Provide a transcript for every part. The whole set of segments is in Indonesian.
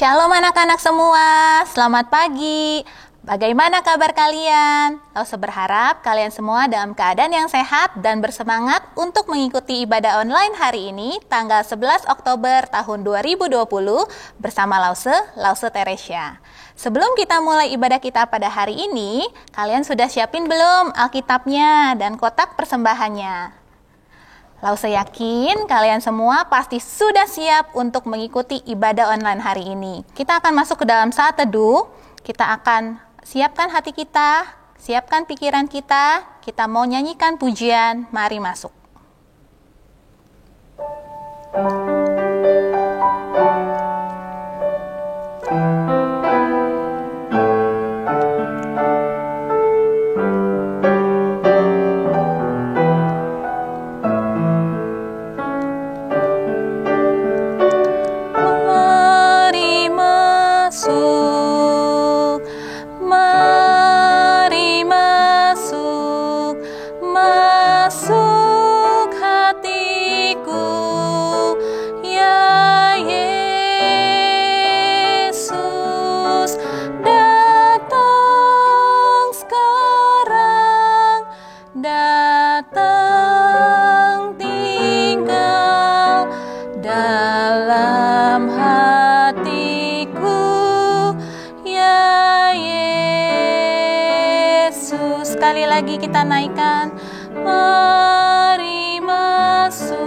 Shalom anak-anak semua, selamat pagi. Bagaimana kabar kalian? Lause berharap kalian semua dalam keadaan yang sehat dan bersemangat untuk mengikuti ibadah online hari ini, tanggal 11 Oktober tahun 2020 bersama Lause Teresia. Sebelum kita mulai ibadah kita pada hari ini, kalian sudah siapin belum Alkitabnya dan kotak persembahannya? Lause yakin kalian semua pasti sudah siap untuk mengikuti ibadah online hari ini. Kita akan masuk ke dalam saat teduh. Kita akan siapkan hati kita, siapkan pikiran kita. Kita mau nyanyikan pujian, mari masuk. Sekali lagi kita naikkan, mari masuk,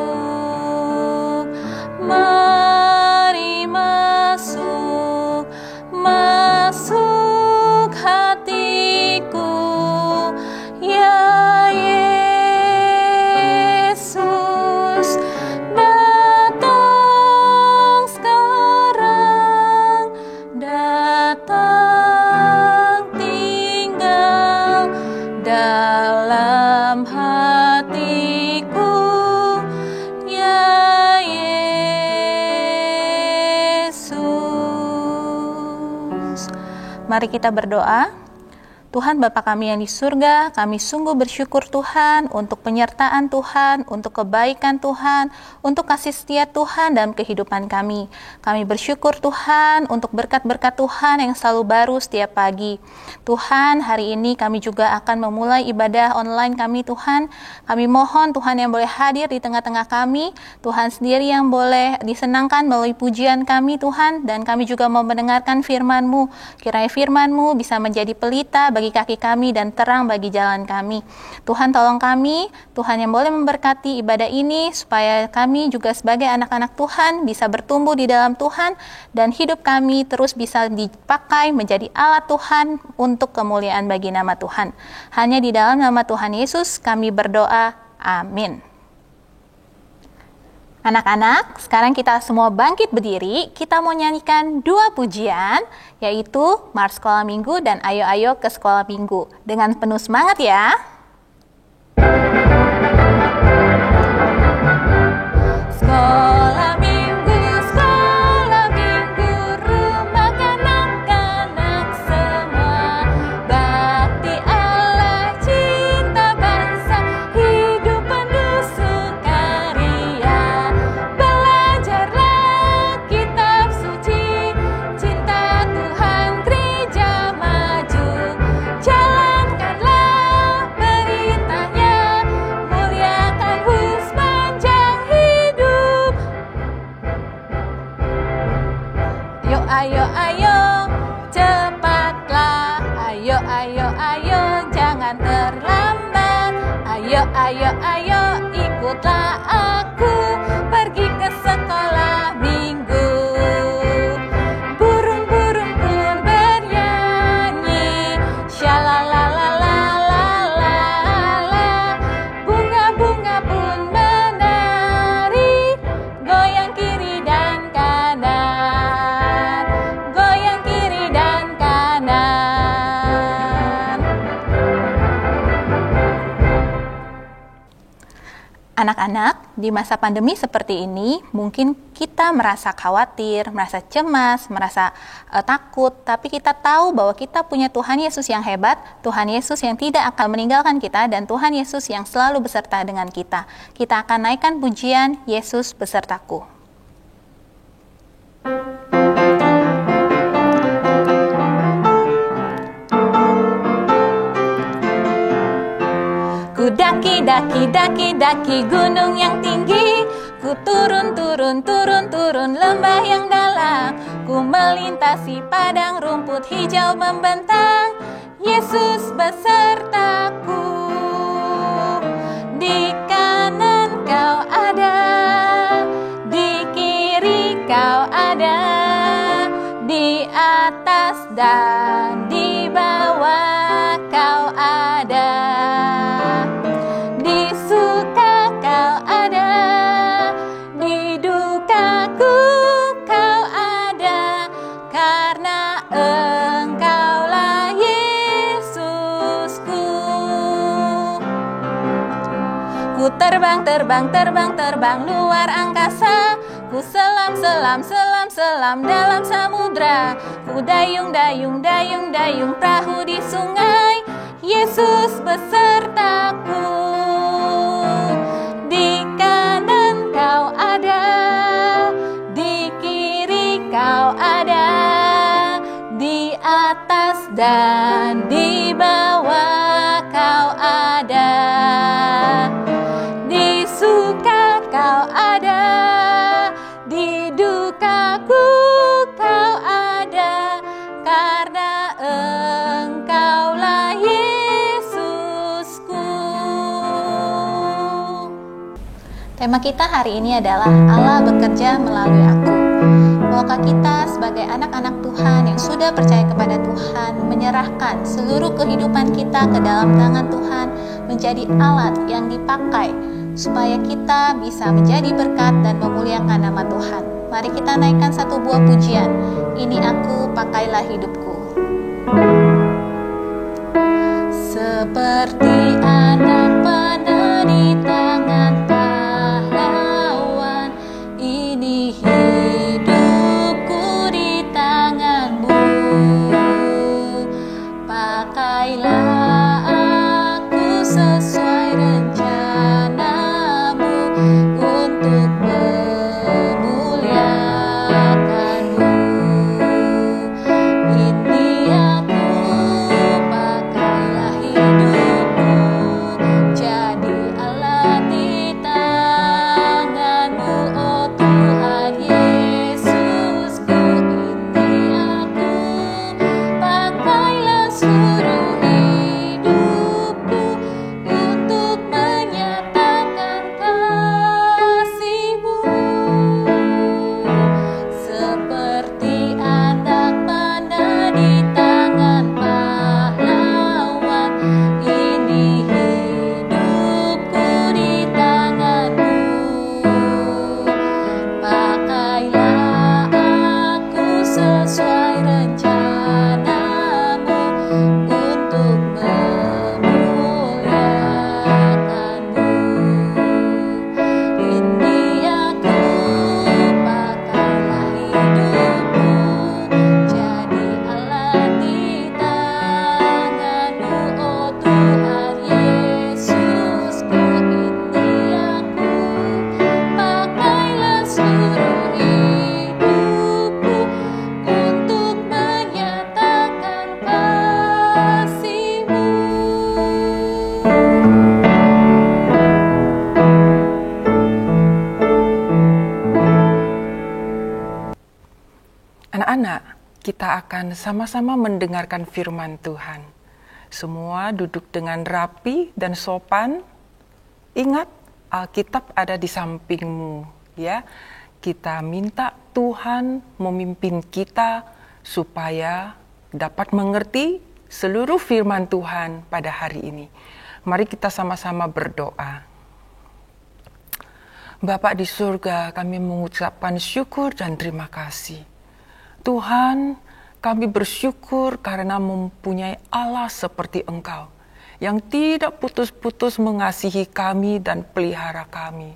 mari masuk, masuk hatiku, ya Yesus, datang sekarang, datang tinggal dalam hatiku, ya Yesus. Mari kita berdoa. Tuhan Bapa kami yang di surga, kami sungguh bersyukur Tuhan untuk penyertaan Tuhan, untuk kebaikan Tuhan, untuk kasih setia Tuhan dalam kehidupan kami. Kami bersyukur Tuhan untuk berkat-berkat Tuhan yang selalu baru setiap pagi. Tuhan, hari ini kami juga akan memulai ibadah online kami Tuhan. Kami mohon Tuhan yang boleh hadir di tengah-tengah kami, Tuhan sendiri yang boleh disenangkan melalui pujian kami Tuhan, dan kami juga mau mendengarkan firman-Mu. Kiranya firman-Mu bisa menjadi pelita bagi kaki kami dan terang bagi jalan kami. Tuhan tolong kami, Tuhan yang boleh memberkati ibadah ini supaya kami juga sebagai anak-anak Tuhan bisa bertumbuh di dalam Tuhan dan hidup kami terus bisa dipakai menjadi alat Tuhan untuk kemuliaan bagi nama Tuhan. Hanya di dalam nama Tuhan Yesus kami berdoa. Amin. Anak-anak, sekarang kita semua bangkit berdiri, kita mau nyanyikan 2 pujian, yaitu Mars Sekolah Minggu dan Ayo Ayo ke Sekolah Minggu. Dengan penuh semangat ya. Sekolah Minggu, rumah kanak-kanak semua, bakti Allah, cinta bangsa, hidup penuh sukaria. Belajarlah kitab suci, cinta Tuhan gereja maju. Jalankanlah perintahnya, muliakan sepanjang hidup. Ayo, ayo, cepatlah. Ayo, ayo, ayo, jangan terlambat. Ayo, ayo, ayo, ikutlah aku pergi ke sekolah minggu. Burung-burung pun bernyanyi, shalalalalala. Bunga-bunga pun menari, goyang kiri dan kanan, goyang kiri dan kanan. Anak-anak, di masa pandemi seperti ini, mungkin kita merasa khawatir, merasa cemas, merasa takut, tapi kita tahu bahwa kita punya Tuhan Yesus yang hebat, Tuhan Yesus yang tidak akan meninggalkan kita, dan Tuhan Yesus yang selalu beserta dengan kita. Kita akan naikkan pujian Yesus besertaku. daki gunung yang tinggi. Ku turun lembah yang dalam. Ku melintasi padang rumput hijau membentang. Yesus besertaku. Di kanan kau ada, di kiri kau ada, di atas dan di bawah kau ada. Di suka kau ada, di dukaku kau ada, karena Engkaulah Yesusku. Ku terbang luar angkasa. Ku selam dalam samudra. Ku dayung perahu di sungai. Yesus besertaku. Di kanan kau ada, di kiri kau ada, di atas dan di bawah kau ada. Di suka kau ada, di dukaku kau ada, karena Engkaulah Yesusku. Tema kita hari ini adalah Allah bekerja melalui aku. Maukah kita sebagai anak-anak Tuhan yang sudah percaya kepada Tuhan menyerahkan seluruh kehidupan kita ke dalam tangan Tuhan, menjadi alat yang dipakai supaya kita bisa menjadi berkat dan memuliakan nama Tuhan. Mari kita naikkan satu buah pujian. Ini aku, pakailah hidupku. Seperti anak panah di tangan pahlawan, ini hidupku di tanganmu. Pakailah aku sesuai rencanamu untuk memuliakanmu. Ini aku, pakailah hidupku, jadi alat di tanganmu, oh Tuhan Yesusku. Ini aku, pakailah seluruh hidupku untuk menyatakan kasih-Mu. Seperti anak panah di tangan pahlawan, ini hidupku di tanganmu. Pakailah aku sesuai rencanamu untuk memuliakanmu. Ini aku, pakailah hidupku, jadi alat di tanganmu, oh Tuhan Yesusku. Ini aku, pakailah seluruh hidupku untuk menyatakan kasih-Mu. Anak-anak, kita akan sama-sama mendengarkan firman Tuhan. Semua duduk dengan rapi dan sopan. Ingat, Alkitab ada di sampingmu, ya. Kita minta Tuhan memimpin kita supaya dapat mengerti seluruh firman Tuhan pada hari ini. Mari kita sama-sama berdoa. Bapa di surga, kami mengucapkan syukur dan terima kasih. Tuhan, kami bersyukur karena mempunyai Allah seperti Engkau, yang tidak putus-putus mengasihi kami dan pelihara kami.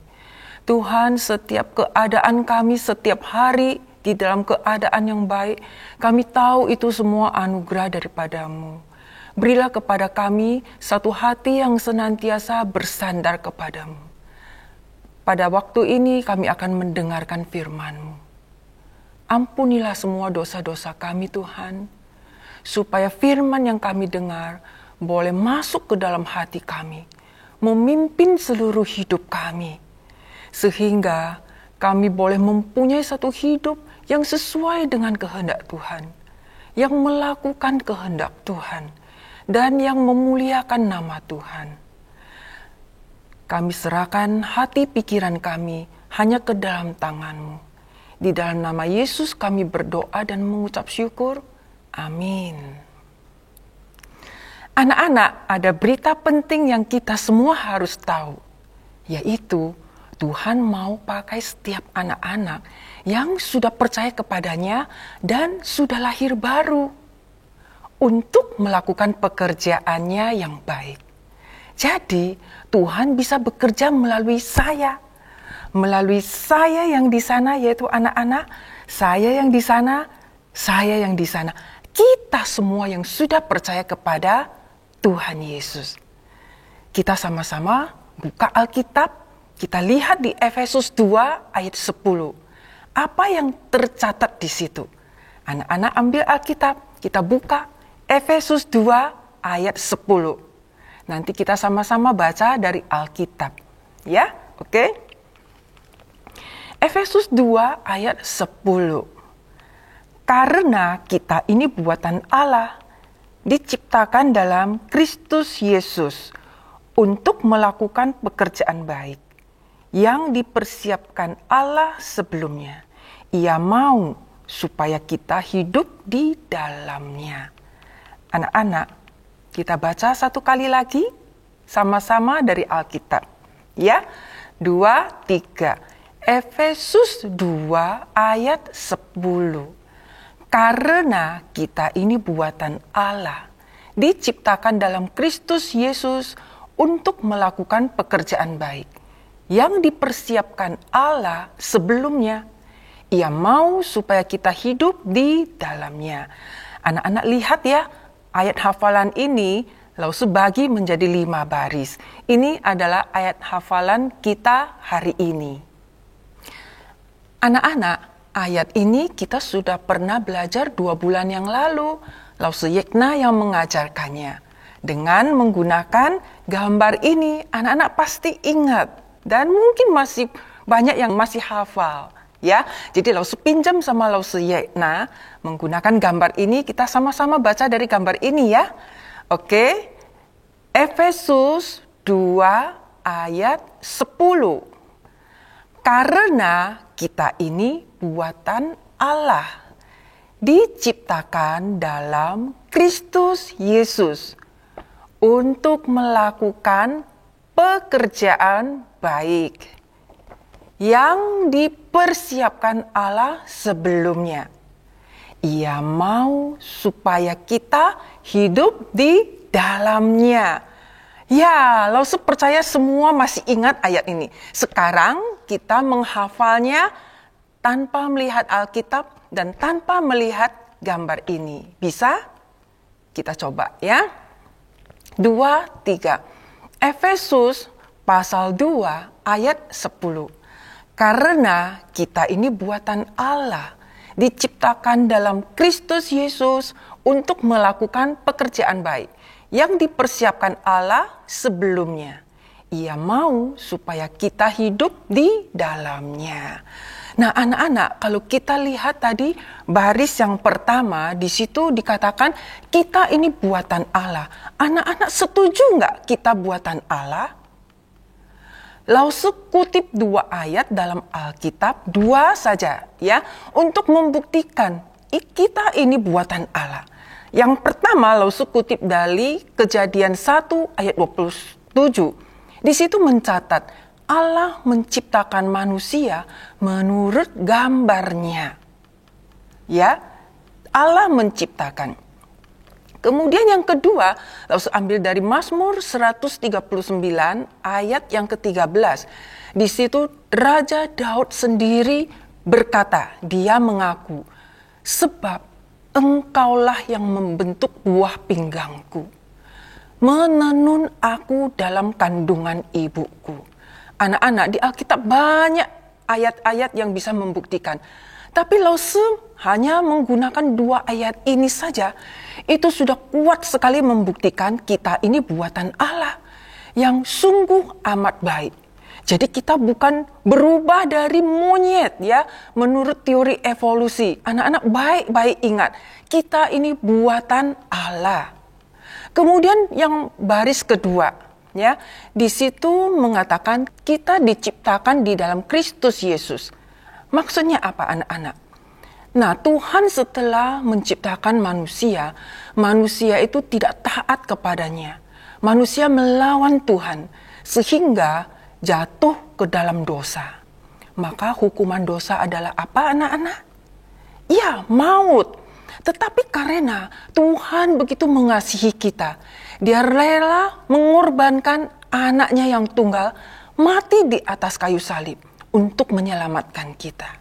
Tuhan, setiap keadaan kami, setiap hari di dalam keadaan yang baik, kami tahu itu semua anugerah daripada-Mu. Berilah kepada kami satu hati yang senantiasa bersandar kepadamu. Pada waktu ini kami akan mendengarkan firman-Mu. Ampunilah semua dosa-dosa kami Tuhan, supaya firman yang kami dengar boleh masuk ke dalam hati kami, memimpin seluruh hidup kami. Sehingga kami boleh mempunyai satu hidup yang sesuai dengan kehendak Tuhan, yang melakukan kehendak Tuhan, dan yang memuliakan nama Tuhan. Kami serahkan hati pikiran kami hanya ke dalam tangan-Mu. Di dalam nama Yesus kami berdoa dan mengucap syukur. Amin. Anak-anak, ada berita penting yang kita semua harus tahu, yaitu Tuhan mau pakai setiap anak-anak yang sudah percaya kepadanya dan sudah lahir baru untuk melakukan pekerjaannya yang baik. Jadi, Tuhan bisa bekerja melalui saya yang di sana, yaitu anak-anak, saya yang di sana, saya yang di sana. Kita semua yang sudah percaya kepada Tuhan Yesus. Kita sama-sama buka Alkitab, kita lihat di Efesus 2 ayat 10. Apa yang tercatat di situ? Anak-anak ambil Alkitab, kita buka Efesus 2 ayat 10. Nanti kita sama-sama baca dari Alkitab. Ya, oke? Efesus 2 ayat 10. Karena kita ini buatan Allah, diciptakan dalam Kristus Yesus untuk melakukan pekerjaan baik yang dipersiapkan Allah sebelumnya. Ia mau supaya kita hidup di dalamnya. Anak-anak, kita baca satu kali lagi sama-sama dari Alkitab. Ya, 2, 3. Efesus 2 ayat 10. Karena kita ini buatan Allah, diciptakan dalam Kristus Yesus untuk melakukan pekerjaan baik yang dipersiapkan Allah sebelumnya. Ia mau supaya kita hidup di dalamnya. Anak-anak lihat ya, ayat hafalan ini Lause bagi menjadi 5 baris. Ini adalah ayat hafalan kita hari ini. Anak-anak, ayat ini kita sudah pernah belajar 2 bulan yang lalu. Lause Yekna yang mengajarkannya. Dengan menggunakan gambar ini, anak-anak pasti ingat. Dan mungkin masih banyak yang masih hafal. Ya, jadi Lause pinjam sama Lause Yekna menggunakan gambar ini. Kita sama-sama baca dari gambar ini ya. Oke, Efesus 2 ayat 10. Karena kita ini buatan Allah, diciptakan dalam Kristus Yesus untuk melakukan pekerjaan baik yang dipersiapkan Allah sebelumnya. Ia mau supaya kita hidup di dalamnya. Ya, Lause percaya semua masih ingat ayat ini. Sekarang kita menghafalnya tanpa melihat Alkitab dan tanpa melihat gambar ini. Bisa? Kita coba ya. 2, 3. Efesus pasal 2 ayat 10. Karena kita ini buatan Allah, diciptakan dalam Kristus Yesus untuk melakukan pekerjaan baik yang dipersiapkan Allah sebelumnya. Ia mau supaya kita hidup di dalamnya. Nah, anak-anak, kalau kita lihat tadi baris yang pertama, di situ dikatakan kita ini buatan Allah. Anak-anak setuju nggak kita buatan Allah? Lause kutip 2 ayat dalam Alkitab, 2 saja ya, untuk membuktikan kita ini buatan Allah. Yang pertama, Lause kutip dari Kejadian 1 ayat 27. Di situ mencatat, Allah menciptakan manusia menurut gambarnya. Ya, Allah menciptakan. Kemudian yang kedua, Lause ambil dari Mazmur 139 ayat yang ke-13. Di situ Raja Daud sendiri berkata, dia mengaku, sebab Engkaulah yang membentuk buah pinggangku, menenun aku dalam kandungan ibuku. Anak-anak, di Alkitab banyak ayat-ayat yang bisa membuktikan. Tapi Lause hanya menggunakan 2 ayat ini saja. Itu sudah kuat sekali membuktikan kita ini buatan Allah. yang sungguh amat baik. Jadi kita bukan berubah dari monyet ya, menurut teori evolusi. Anak-anak baik-baik ingat, kita ini buatan Allah. Kemudian yang baris kedua, ya, di situ mengatakan kita diciptakan di dalam Kristus Yesus. Maksudnya apa anak-anak? Nah, Tuhan setelah menciptakan manusia, manusia itu tidak taat kepadanya. Manusia melawan Tuhan, sehingga jatuh ke dalam dosa. Maka hukuman dosa adalah apa anak-anak? Ya, maut. Tetapi karena Tuhan begitu mengasihi kita, Dia rela mengorbankan anaknya yang tunggal mati di atas kayu salib untuk menyelamatkan kita.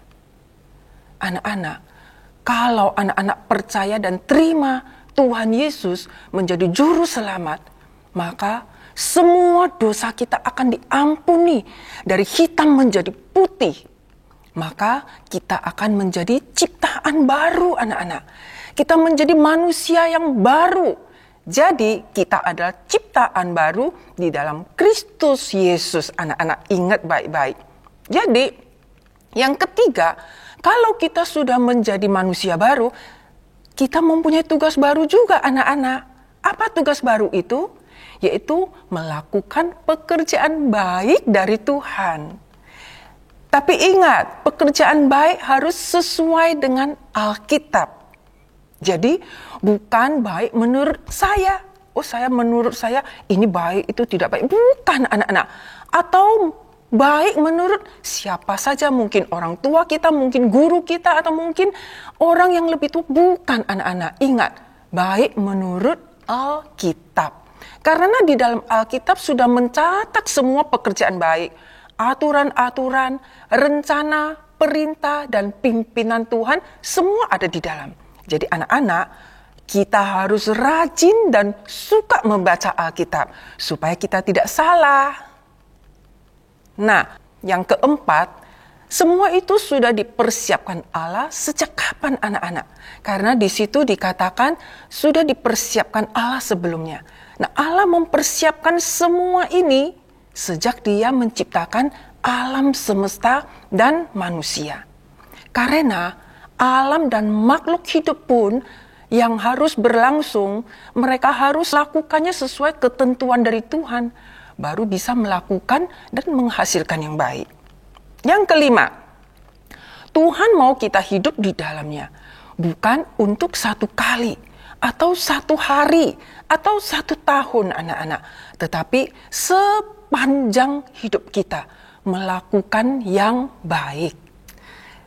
Anak-anak, kalau anak-anak percaya dan terima Tuhan Yesus menjadi juru selamat, maka semua dosa kita akan diampuni dari hitam menjadi putih. Maka kita akan menjadi ciptaan baru anak-anak. Kita menjadi manusia yang baru. Jadi kita adalah ciptaan baru di dalam Kristus Yesus. Anak-anak ingat baik-baik. Jadi yang ketiga, kalau kita sudah menjadi manusia baru, kita mempunyai tugas baru juga anak-anak. Apa tugas baru itu? Yaitu melakukan pekerjaan baik dari Tuhan. Tapi ingat, pekerjaan baik harus sesuai dengan Alkitab. Jadi bukan baik menurut saya. Oh, menurut saya ini baik, itu tidak baik. Bukan anak-anak. Atau baik menurut siapa saja, mungkin orang tua kita, mungkin guru kita, atau mungkin orang yang lebih tua. Bukan anak-anak. Ingat, baik menurut Alkitab. Karena di dalam Alkitab sudah mencatat semua pekerjaan baik. Aturan-aturan, rencana, perintah, dan pimpinan Tuhan, semua ada di dalam. Jadi anak-anak, kita harus rajin dan suka membaca Alkitab, supaya kita tidak salah. Nah, yang keempat, semua itu sudah dipersiapkan Allah sejak kapan anak-anak? Karena di situ dikatakan sudah dipersiapkan Allah sebelumnya. Nah, Allah mempersiapkan semua ini sejak Dia menciptakan alam semesta dan manusia. Karena alam dan makhluk hidup pun yang harus berlangsung, mereka harus lakukannya sesuai ketentuan dari Tuhan, baru bisa melakukan dan menghasilkan yang baik. Yang kelima, Tuhan mau kita hidup di dalamnya, bukan untuk satu kali, atau satu hari, atau satu tahun anak-anak. Tetapi sepanjang hidup kita melakukan yang baik.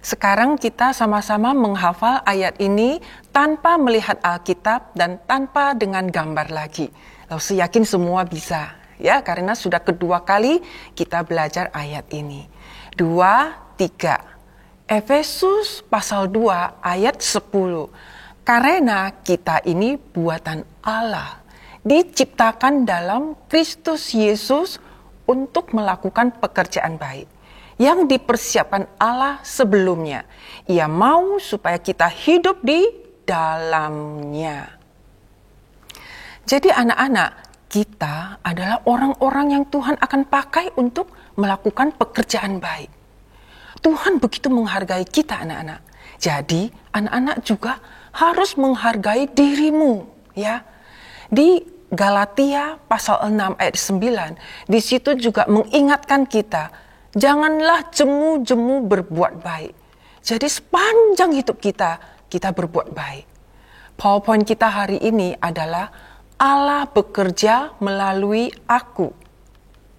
Sekarang kita sama-sama menghafal ayat ini tanpa melihat Alkitab dan tanpa dengan gambar lagi. Lalu saya yakin semua bisa, ya, karena sudah kedua kali kita belajar ayat ini. 2, 3. Efesus pasal 2 ayat 10. Karena kita ini buatan Allah, diciptakan dalam Kristus Yesus untuk melakukan pekerjaan baik yang dipersiapkan Allah sebelumnya. Ia mau supaya kita hidup di dalamnya. Jadi anak-anak, kita adalah orang-orang yang Tuhan akan pakai untuk melakukan pekerjaan baik. Tuhan begitu menghargai kita anak-anak. Jadi anak-anak juga harus menghargai dirimu, ya. Di Galatia pasal 6 ayat 9, di situ juga mengingatkan kita, janganlah jemu-jemu berbuat baik. Jadi sepanjang hidup kita berbuat baik. PowerPoint kita hari ini adalah Allah bekerja melalui aku.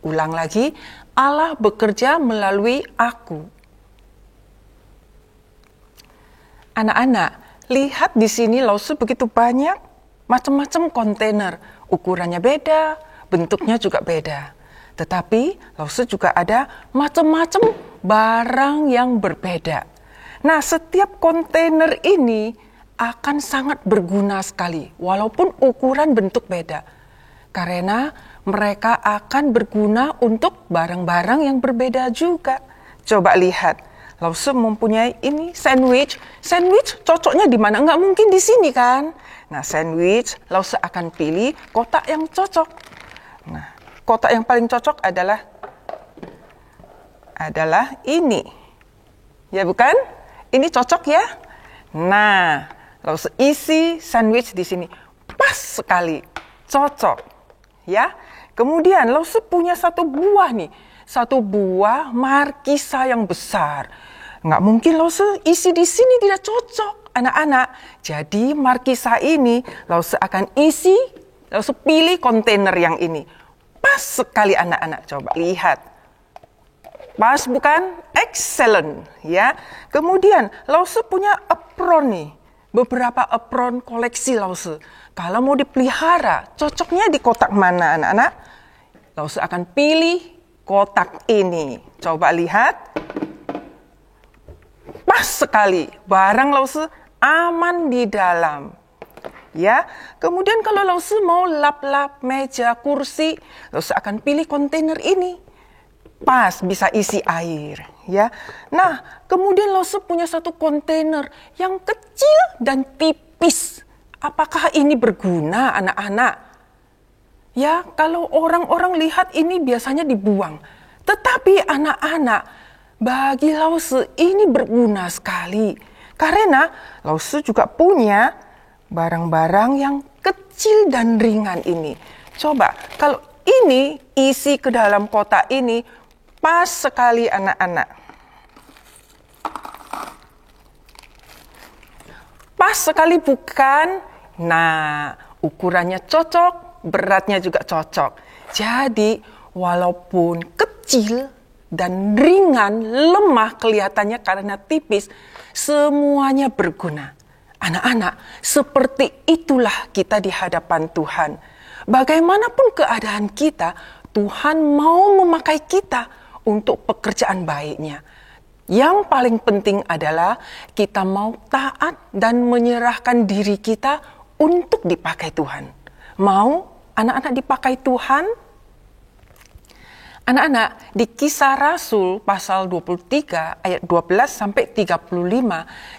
Ulang lagi, Allah bekerja melalui aku. Anak-anak, lihat di sini Lause begitu banyak macam-macam kontainer. Ukurannya beda, bentuknya juga beda. Tetapi Lause juga ada macam-macam barang yang berbeda. Nah, setiap kontainer ini akan sangat berguna sekali, walaupun ukuran bentuk beda. Karena mereka akan berguna untuk barang-barang yang berbeda juga. Coba lihat, Lause mempunyai ini sandwich. Sandwich cocoknya di mana? Nggak mungkin di sini kan? Nah, sandwich Lause akan pilih kotak yang cocok. Nah, kotak yang paling cocok adalah ini. Ya bukan? Ini cocok ya? Nah, lalu isi sandwich di sini. Pas sekali. Cocok. Ya. Kemudian lalu punya satu buah nih. Satu buah markisa yang besar. Nggak mungkin lalu isi di sini tidak cocok, anak-anak. Jadi markisa ini lalu akan isi, lalu pilih kontainer yang ini. Pas sekali anak-anak. Coba lihat. Pas bukan? Excellent. Ya. Kemudian Lause punya apron nih. Beberapa apron koleksi Lause. Kalau mau dipelihara, cocoknya di kotak mana anak-anak? Lause akan pilih kotak ini. Coba lihat. Pas sekali. Barang Lause aman di dalam. Ya, kemudian kalau Lause mau lap-lap meja, kursi, Lause akan pilih kontainer ini. Pas, bisa isi air. Ya, nah, kemudian Lause punya satu kontainer yang kecil dan tipis. Apakah ini berguna, anak-anak? Ya, kalau orang-orang lihat ini biasanya dibuang. Tetapi anak-anak, bagi Lause ini berguna sekali. Karena Lause juga punya barang-barang yang kecil dan ringan ini. Coba, kalau ini isi ke dalam kotak ini, pas sekali anak-anak. Pas sekali bukan? Nah, ukurannya cocok, beratnya juga cocok. Jadi, walaupun kecil dan ringan, lemah kelihatannya karena tipis, semuanya berguna. Anak-anak, seperti itulah kita di hadapan Tuhan. Bagaimanapun keadaan kita, Tuhan mau memakai kita untuk pekerjaan baiknya. Yang paling penting adalah kita mau taat dan menyerahkan diri kita untuk dipakai Tuhan. Mau anak-anak dipakai Tuhan? Anak-anak, di Kisah Rasul pasal 23 ayat 12 sampai 35,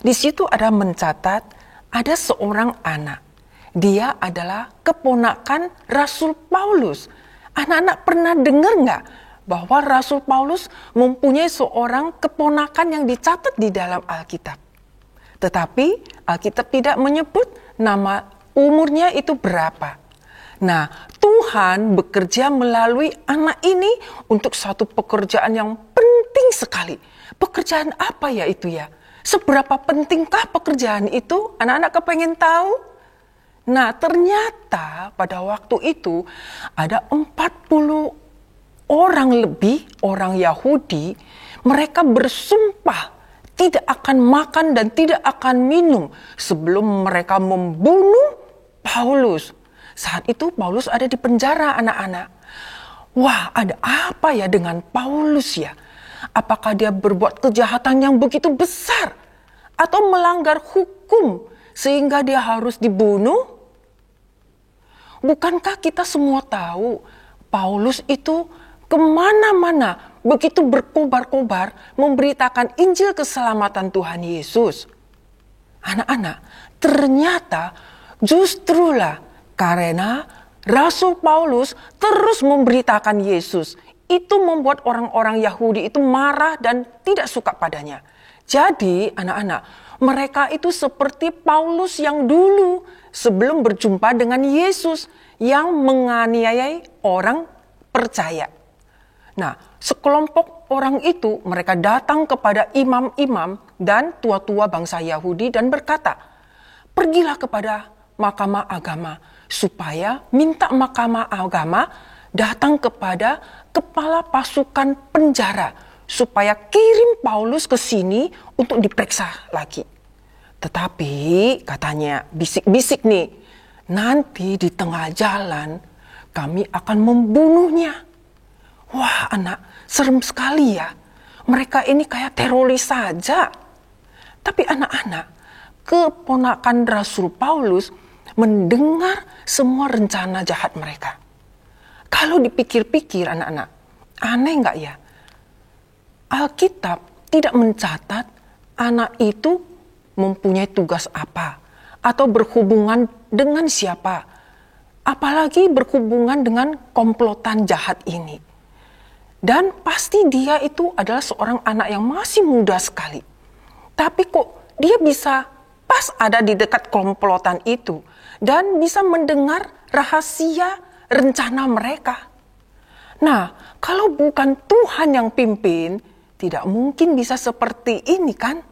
di situ ada mencatat ada seorang anak. Dia adalah keponakan Rasul Paulus. Anak-anak pernah dengar nggak bahwa Rasul Paulus mempunyai seorang keponakan yang dicatat di dalam Alkitab? Tetapi Alkitab tidak menyebut nama umurnya itu berapa. Nah, Tuhan bekerja melalui anak ini untuk satu pekerjaan yang penting sekali. Pekerjaan apa ya itu ya? Seberapa pentingkah pekerjaan itu? Anak-anak kepengen tahu? Nah, ternyata pada waktu itu ada 40 orang lebih, orang Yahudi, mereka bersumpah tidak akan makan dan tidak akan minum sebelum mereka membunuh Paulus. Saat itu Paulus ada di penjara, anak-anak. Wah, ada apa ya dengan Paulus ya? Apakah dia berbuat kejahatan yang begitu besar? Atau melanggar hukum sehingga dia harus dibunuh? Bukankah kita semua tahu Paulus itu kemana-mana begitu berkobar-kobar memberitakan Injil keselamatan Tuhan Yesus? Anak-anak, ternyata justrulah karena Rasul Paulus terus memberitakan Yesus, itu membuat orang-orang Yahudi itu marah dan tidak suka padanya. Jadi anak-anak, mereka itu seperti Paulus yang dulu sebelum berjumpa dengan Yesus yang menganiayai orang percaya. Nah, sekelompok orang itu mereka datang kepada imam-imam dan tua-tua bangsa Yahudi dan berkata, "Pergilah kepada mahkamah agama supaya minta mahkamah agama datang kepada kepala pasukan penjara supaya kirim Paulus ke sini untuk diperiksa lagi." Tetapi katanya bisik-bisik nih, nanti di tengah jalan kami akan membunuhnya. Wah, anak, serem sekali ya. Mereka ini kayak teroris saja. Tapi anak-anak, keponakan Rasul Paulus mendengar semua rencana jahat mereka. Kalau dipikir-pikir anak-anak, aneh nggak ya? Alkitab tidak mencatat anak itu mempunyai tugas apa atau berhubungan dengan siapa. apalagi berhubungan dengan komplotan jahat ini. Dan pasti dia itu adalah seorang anak yang masih muda sekali. Tapi kok dia bisa pas ada di dekat komplotan itu dan bisa mendengar rahasia rencana mereka. Nah, kalau bukan Tuhan yang pimpin, tidak mungkin bisa seperti ini kan?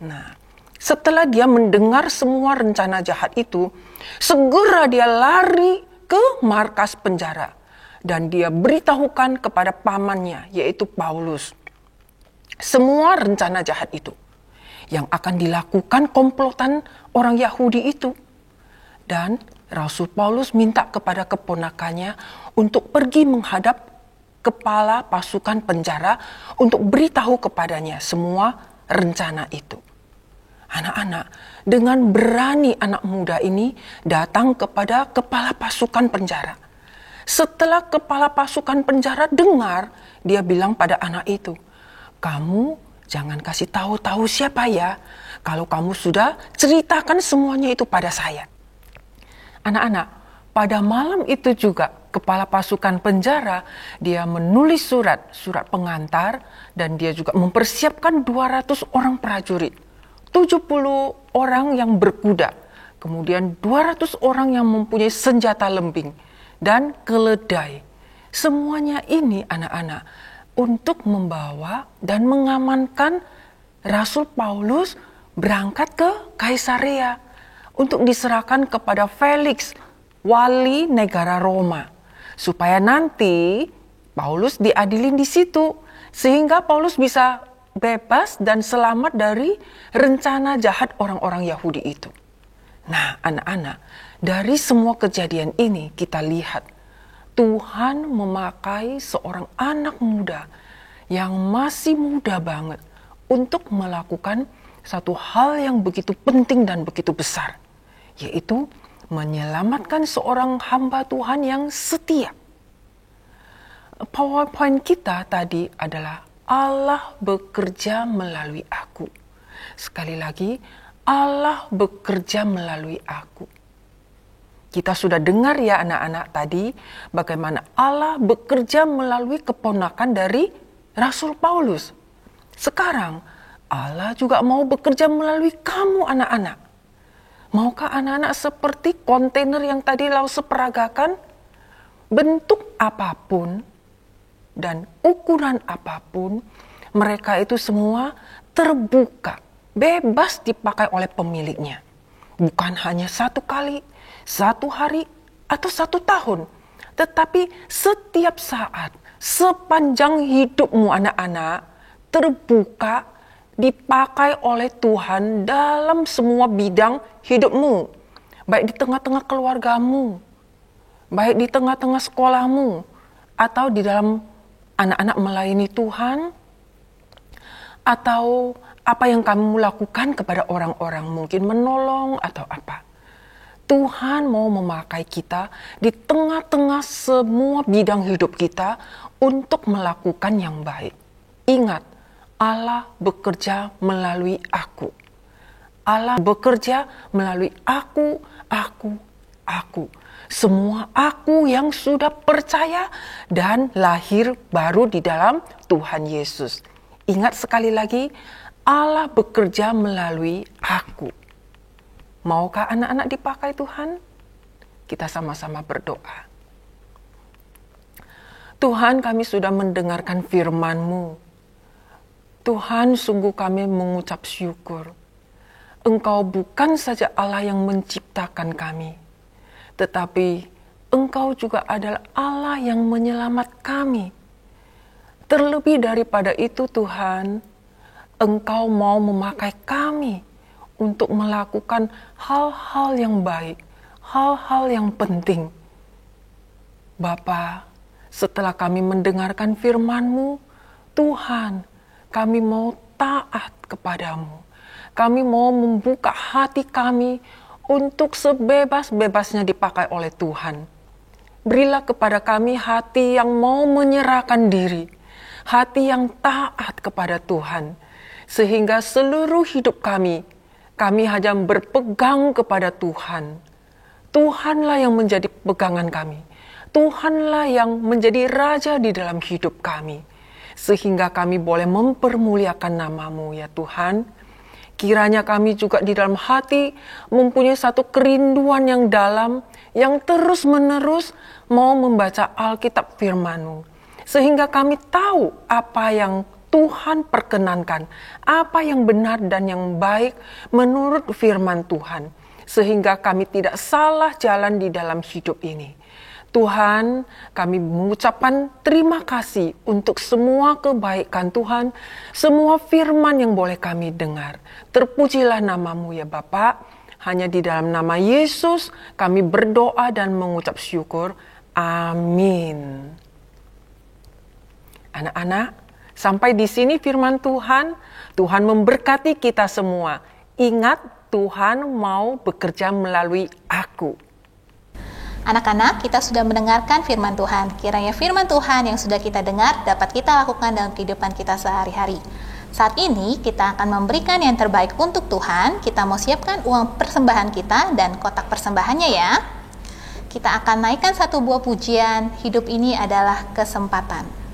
Nah, setelah dia mendengar semua rencana jahat itu, segera dia lari ke markas penjara. Dan dia beritahukan kepada pamannya, yaitu Paulus, semua rencana jahat itu yang akan dilakukan komplotan orang Yahudi itu. Dan Rasul Paulus minta kepada keponakannya untuk pergi menghadap kepala pasukan penjara untuk beritahu kepadanya semua rencana itu. Anak-anak, dengan berani anak muda ini datang kepada kepala pasukan penjara. Setelah kepala pasukan penjara dengar, dia bilang pada anak itu, "Kamu jangan kasih tahu siapa ya, kalau kamu sudah ceritakan semuanya itu pada saya." Anak-anak, pada malam itu juga kepala pasukan penjara, dia menulis surat pengantar, dan dia juga mempersiapkan 200 orang prajurit, 70 orang yang berkuda, kemudian 200 orang yang mempunyai senjata lembing, dan keledai. Semuanya ini anak-anak untuk membawa dan mengamankan Rasul Paulus berangkat ke Kaisarea untuk diserahkan kepada Felix, wali negara Roma, supaya nanti Paulus diadilin di situ sehingga Paulus bisa bebas dan selamat dari rencana jahat orang-orang Yahudi itu. Nah, anak-anak, dari semua kejadian ini kita lihat Tuhan memakai seorang anak muda yang masih muda banget untuk melakukan satu hal yang begitu penting dan begitu besar, yaitu menyelamatkan seorang hamba Tuhan yang setia. PowerPoint kita tadi adalah Allah bekerja melalui aku. Sekali lagi, Allah bekerja melalui aku. Kita sudah dengar ya anak-anak tadi bagaimana Allah bekerja melalui keponakan dari Rasul Paulus. Sekarang Allah juga mau bekerja melalui kamu anak-anak. Maukah anak-anak seperti kontainer yang tadi Lau seperagakan? Bentuk apapun dan ukuran apapun, mereka itu semua terbuka, bebas dipakai oleh pemiliknya. Bukan hanya satu kali, satu hari, atau satu tahun. Tetapi setiap saat, sepanjang hidupmu anak-anak, terbuka, dipakai oleh Tuhan dalam semua bidang hidupmu. Baik di tengah-tengah keluargamu, baik di tengah-tengah sekolahmu, atau di dalam anak-anak melayani Tuhan, atau apa yang kamu lakukan kepada orang-orang, mungkin menolong atau apa. Tuhan mau memakai kita di tengah-tengah semua bidang hidup kita untuk melakukan yang baik. Ingat, Allah bekerja melalui aku. Allah bekerja melalui aku. Semua aku yang sudah percaya dan lahir baru di dalam Tuhan Yesus. Ingat sekali lagi, Allah bekerja melalui aku. Maukah anak-anak dipakai Tuhan? Kita sama-sama berdoa. Tuhan, kami sudah mendengarkan firman-Mu. Tuhan, sungguh kami mengucap syukur. Engkau bukan saja Allah yang menciptakan kami, tetapi Engkau juga adalah Allah yang menyelamat kami. Terlebih daripada itu Tuhan, Engkau mau memakai kami untuk melakukan hal-hal yang baik, hal-hal yang penting. Bapa, setelah kami mendengarkan firman-Mu, Tuhan, kami mau taat kepadamu. Kami mau membuka hati kami untuk sebebas-bebasnya dipakai oleh Tuhan. Berilah kepada kami hati yang mau menyerahkan diri, hati yang taat kepada Tuhan, sehingga seluruh hidup kami hanya berpegang kepada Tuhan. Tuhanlah yang menjadi pegangan kami. Tuhanlah yang menjadi raja di dalam hidup kami. Sehingga kami boleh mempermuliakan nama-Mu ya Tuhan. Kiranya kami juga di dalam hati mempunyai satu kerinduan yang dalam, yang terus-menerus mau membaca Alkitab firman-Mu. Sehingga kami tahu apa yang Tuhan perkenankan, apa yang benar dan yang baik menurut firman Tuhan. Sehingga kami tidak salah jalan di dalam hidup ini. Tuhan, kami mengucapkan terima kasih untuk semua kebaikan Tuhan, semua firman yang boleh kami dengar. Terpujilah nama-Mu ya Bapa. Hanya di dalam nama Yesus kami berdoa dan mengucap syukur. Amin. Anak-anak, sampai di sini firman Tuhan. Tuhan memberkati kita semua. Ingat, Tuhan mau bekerja melalui aku. Anak-anak, kita sudah mendengarkan firman Tuhan. Kiranya firman Tuhan yang sudah kita dengar dapat kita lakukan dalam kehidupan kita sehari-hari. Saat ini kita akan memberikan yang terbaik untuk Tuhan. Kita mau siapkan uang persembahan kita dan kotak persembahannya ya. Kita akan naikkan satu buah pujian, hidup ini adalah kesempatan.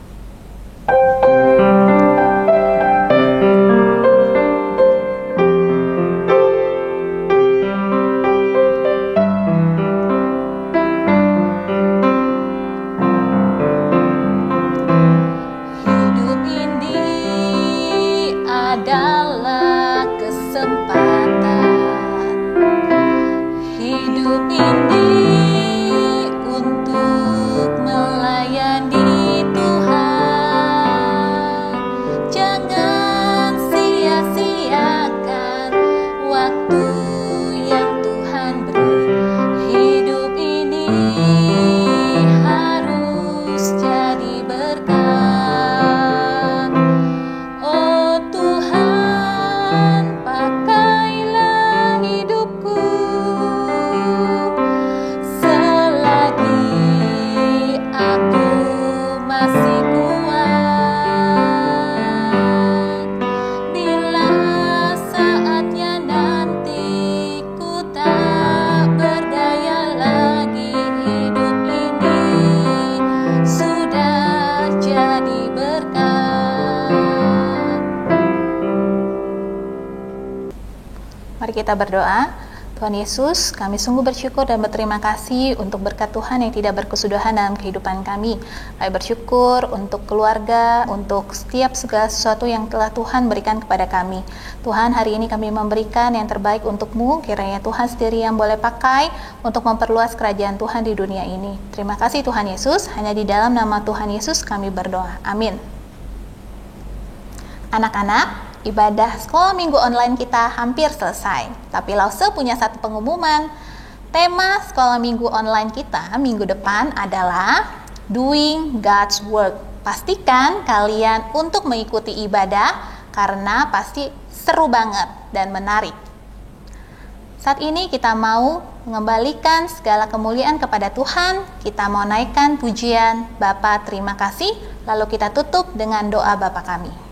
Mari kita berdoa. Tuhan Yesus, kami sungguh bersyukur dan berterima kasih untuk berkat Tuhan yang tidak berkesudahan dalam kehidupan kami. Kami bersyukur untuk keluarga, untuk setiap segala sesuatu yang telah Tuhan berikan kepada kami. Tuhan, hari ini kami memberikan yang terbaik untuk-Mu, kiranya Tuhan sendiri yang boleh pakai untuk memperluas kerajaan Tuhan di dunia ini. Terima kasih Tuhan Yesus, hanya di dalam nama Tuhan Yesus kami berdoa. Amin. Anak-anak, ibadah sekolah minggu online kita hampir selesai. Tapi Lause punya satu pengumuman. Tema sekolah minggu online kita minggu depan adalah Doing God's Work. Pastikan kalian untuk mengikuti ibadah karena pasti seru banget dan menarik. Saat ini kita mau mengembalikan segala kemuliaan kepada Tuhan. Kita mau naikkan pujian Bapa terima kasih. Lalu kita tutup dengan doa Bapa kami.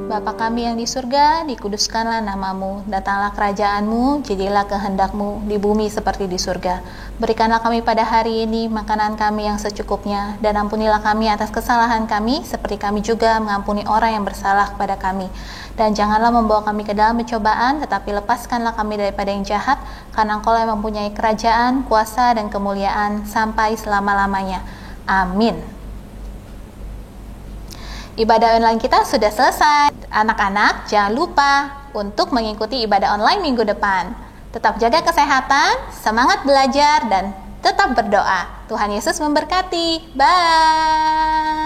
Bapa kami yang di surga, dikuduskanlah nama-Mu, datanglah kerajaan-Mu, jadilah kehendak-Mu di bumi seperti di surga. Berikanlah kami pada hari ini makanan kami yang secukupnya, dan ampunilah kami atas kesalahan kami, seperti kami juga mengampuni orang yang bersalah kepada kami. Dan janganlah membawa kami ke dalam pencobaan, tetapi lepaskanlah kami daripada yang jahat, karena Engkau yang mempunyai kerajaan, kuasa, dan kemuliaan sampai selama-lamanya. Amin. Ibadah online kita sudah selesai. Anak-anak, jangan lupa untuk mengikuti ibadah online minggu depan. Tetap jaga kesehatan, semangat belajar, dan tetap berdoa. Tuhan Yesus memberkati. Bye.